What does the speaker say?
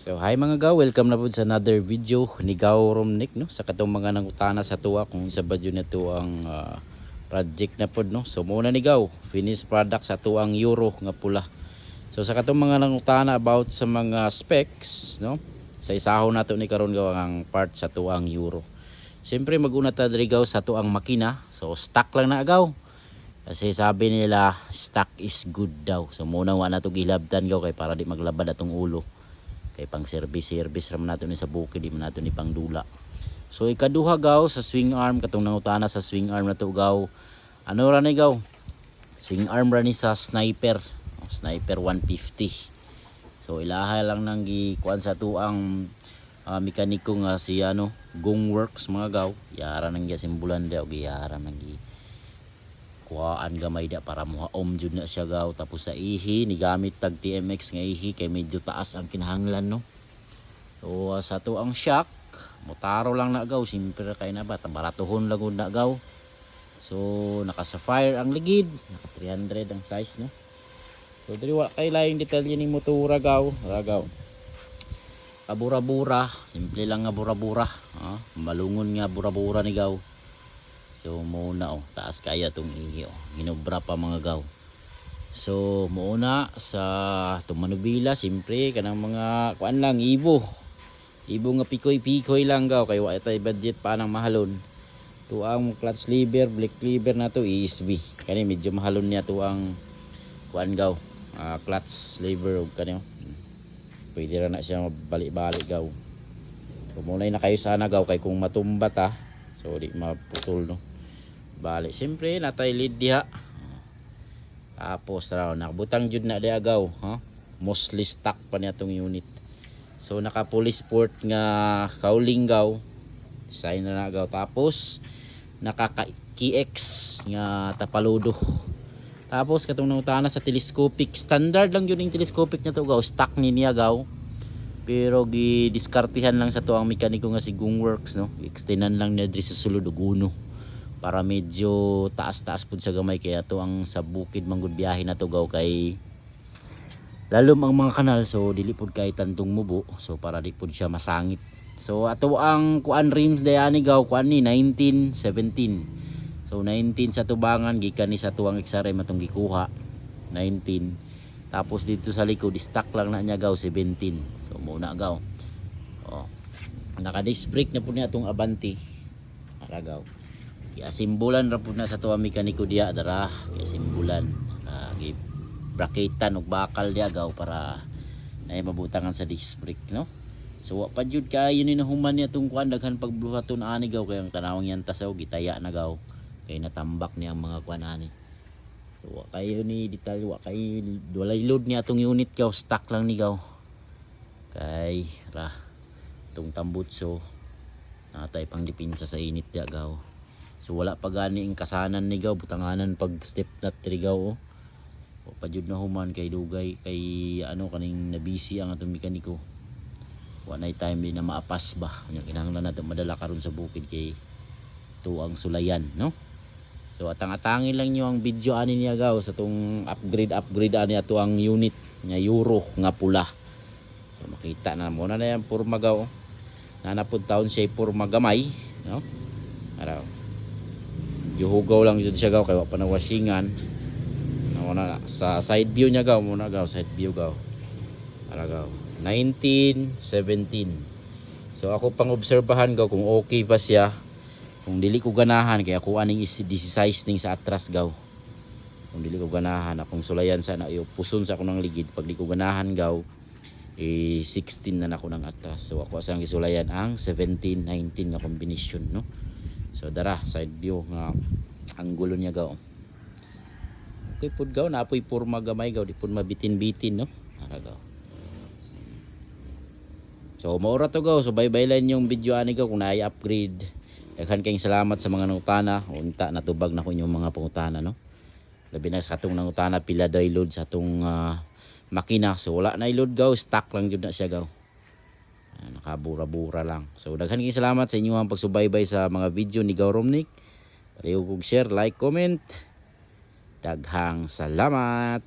So hi mga gaw, welcome na po sa another video ni Gaw Romnick no sa katong mga nangutana sa tuwa kung sa badyo na to ang project na pod no. So muna ni Gaw, finished product sa tuang euro nga pula. So sa katong mga nangutana about sa mga specs no, sa isahon nato ni karon gaw ang part sa tuang euro. Siyempre maguna ta diri gaw sa tuang makina. So stock lang na gaw. Kasi sabi nila stock is good daw. So muna wa nato gilabtan gaw kay para di maglabad atong ulo. Kay pang service ram nato ni sa bukid, di man nato ni pang dula. So ikaduha gaw sa swing arm, katong nangutana sa swing arm na to gaw. Ano ra ni gaw? Swing arm ra ni sa sniper. Sniper 150. So ilaha lang nang gikuan sa tuang mekaniko nga si Gung Works mga gaw. Yara nang gisimbulan daw, giyara nang kuhaan gamay da para muhaom jud na siya gaw. Tapos sa ihi ni gamit tag TMX nga ihi kay medyo taas ang kinahanglan no. So sa to ang shock motaro lang na gaw, simpre kay na ba baratuhon lang gud na gaw. So naka sapphire ang ligid, naka 300 ang size no. So diri wa kay laing detalye ni motora gaw, ragaw. Kabura-bura, simple lang nga bura-bura, malungon nga bura-bura ni gaw. So muna taas kaya tong ihi ginobra pa mga gaw. So muna sa tumanubila simpre kanang mga kuan lang Evo nga pikoy-pikoy lang gaw kay wa tay budget pa nang mahalon. Tuang clutch lever, brake lever na to ESB. Kani medyo mahalon niya tuang kuan gaw, clutch lever og kani. Pwede ra na siya mabalik-balik gaw. So muna na kayo sana gaw kay kung matumba ta so di maputol no. Balik siyempre natay lead diha. Tapos raw nakabutang jud na diha gaw, mostly stock pa niya tong unit. So naka police sport nga cowling gaw. Sign na gaw. Tapos naka KX nga tapaludo. Tapos katong nangutana sa telescopic, standard lang yun yung telescopic na to gaw, stock ni niya gaw. Pero gidiskartihan lang sa tuang mekaniko nga si Gung Works no. Extendan lang niya diri sa sulod og uno. Para medyo taas-taas pud sa gamay kaya to ang sa bukid manggod biyahe na to gaw kay lalom ang mga kanal so dili pud kay tantong mubo so para di pud siya masangit. So ato ang kuan rims dayani gaw kuan ni 1917. So 19 sa tubangan gikan ni sa tuang XRM atong gikuha 19. Tapos dito sa likod stock lang na niya gaw 17. So muna gaw. Naka disc brake na pud ni atong Avanti. Ara gaw. Simbulan ra pud na sa tuwa mekaniko diya dara, simbulan braketan og bakal diya gaw para nay mabutangan sa disc brake no. So wa pa jud kaayo ni nahuman niya tong kuan daghan pagbuhaton ani gaw kay ang tanawang yan tasaw gitaya na gaw kay natambak niya ang mga kuan ani. So wa kayo ni detalye, wa kay walay load niya atong unit gaw, stock lang ni gaw kay ra tong tambutso natay pang dipinsa sa init diya gaw. So wala pa gani ang kasanan ni gaw, butanganan pag step nut tri gaw. O pa jud na human kay dugay kay kaning nabisi ang atong mekaniko. Wa nay time din na maapas ba. Nya kinahanglan nato madala karon sa bukid kay tuang sulayan no. So atang-atangin lang niyo ang video ani niya gaw sa tong upgrade ani ato ang unit nga euro nga pula. So makita na mo na yan porma gaw. Nanapod taon siya porma gamay no. Araw yuhugaw lang jud siya gaw kay wa pa na washingan. Na sa side view niya gaw muna gaw, side view gaw. Ara gaw 1917. So ako pang obserbahan gaw kung okay pa siya. Kung dili ko ganahan kay ako aning size ning sa atras gaw. Kung dili ko ganahan akong sulayan sana puson sa ako ng ligid. Pag di ko ganahan gaw 16 na nako ng atras. So ako sang gisulayan ang 17 19 nga combination no. So dara side view nga anggulo niya gaw. Okay pud gaw naapoy porma gamay gaw di pud mabitin-bitin no. Ara gaw. So maura to gaw, so bye-bye lang yung video ani gaw kung naay upgrade. Daghan kayong salamat sa mga nangutana. Unta natubag na ko inyong mga pangutana no. Labi na sa katong nangutana pila day load sa atong makina. So wala na i-load gaw, stock lang jud na siya gaw. Nakabura-bura lang. So daghan kayong salamat sa inyong pagsubaybay sa mga video ni Gaw Romnick. Paliw kog share, like, comment. Daghang salamat.